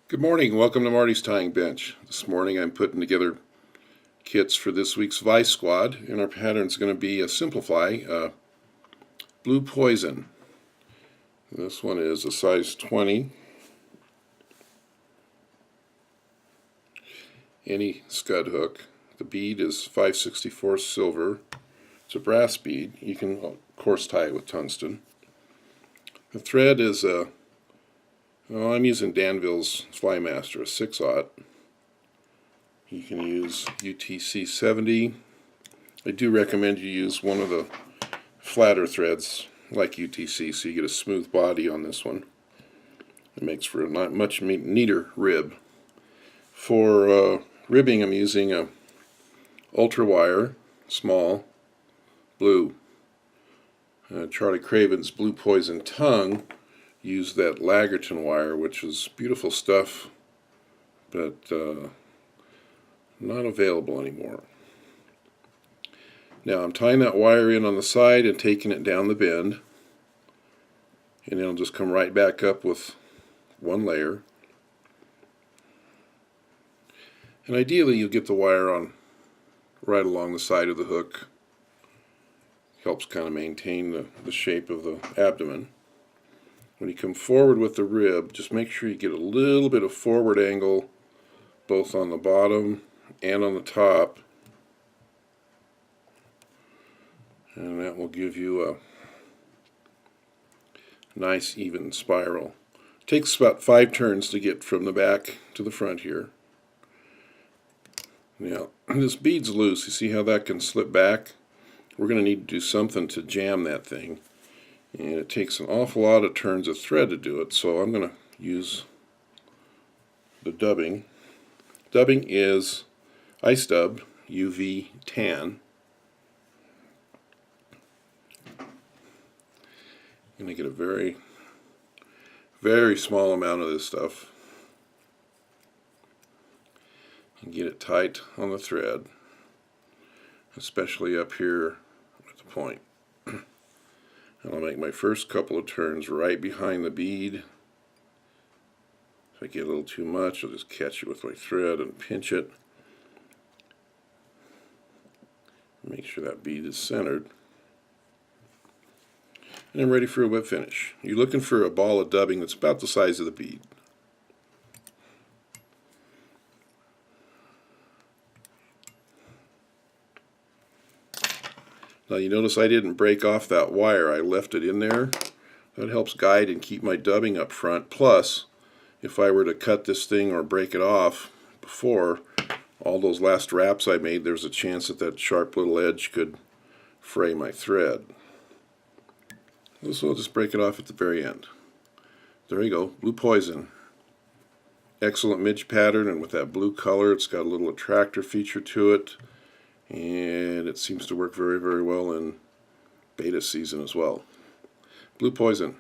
Good morning, welcome to Marty's Tying Bench. This morning I'm putting together kits for this week's Vice Squad, and our pattern is going to be a Simplify Blue Poison. This one is a size 20. Any scud hook. The bead is 5/64 silver. It's a brass bead. You can of course tie it with tungsten. The thread is I'm using Danville's Flymaster, a 6/0. You can use UTC 70. I do recommend you use one of the flatter threads like UTC so you get a smooth body on this one. It makes for a much neater rib. For ribbing I'm using a Ultra Wire, small, blue. Charlie Craven's Blue Poison Tongue used that Lagerton wire, which is beautiful stuff, but not available anymore. Now I'm tying that wire in on the side and taking it down the bend, and it'll just come right back up with one layer. And ideally you'll get the wire on right along the side of the hook. Helps kind of maintain the shape of the abdomen. When you come forward with the rib, just make sure you get a little bit of forward angle both on the bottom and on the top, and that will give you a nice even spiral. It takes about 5 turns to get from the back to the front here. Now this bead's loose. You see how that can slip back? We're going to need to do something to jam that thing. And it takes an awful lot of turns of thread to do it, so I'm going to use the dubbing. Dubbing is ice dub, UV tan. I'm going to get a very, very small amount of this stuff and get it tight on the thread, especially up here at the point. And I'll make my first couple of turns right behind the bead. If I get a little too much, I'll just catch it with my thread and pinch it. Make sure that bead is centered. And I'm ready for a whip finish. You're looking for a ball of dubbing that's about the size of the bead. Now you notice I didn't break off that wire, I left it in there. That helps guide and keep my dubbing up front. Plus, if I were to cut this thing or break it off before, all those last wraps I made, there's a chance that that sharp little edge could fray my thread. So I'll just break it off at the very end. There you go, Blue Poison. Excellent midge pattern, and with that blue color it's got a little attractor feature to it. And it seems to work very, very well in beta season as well. Blue Poison.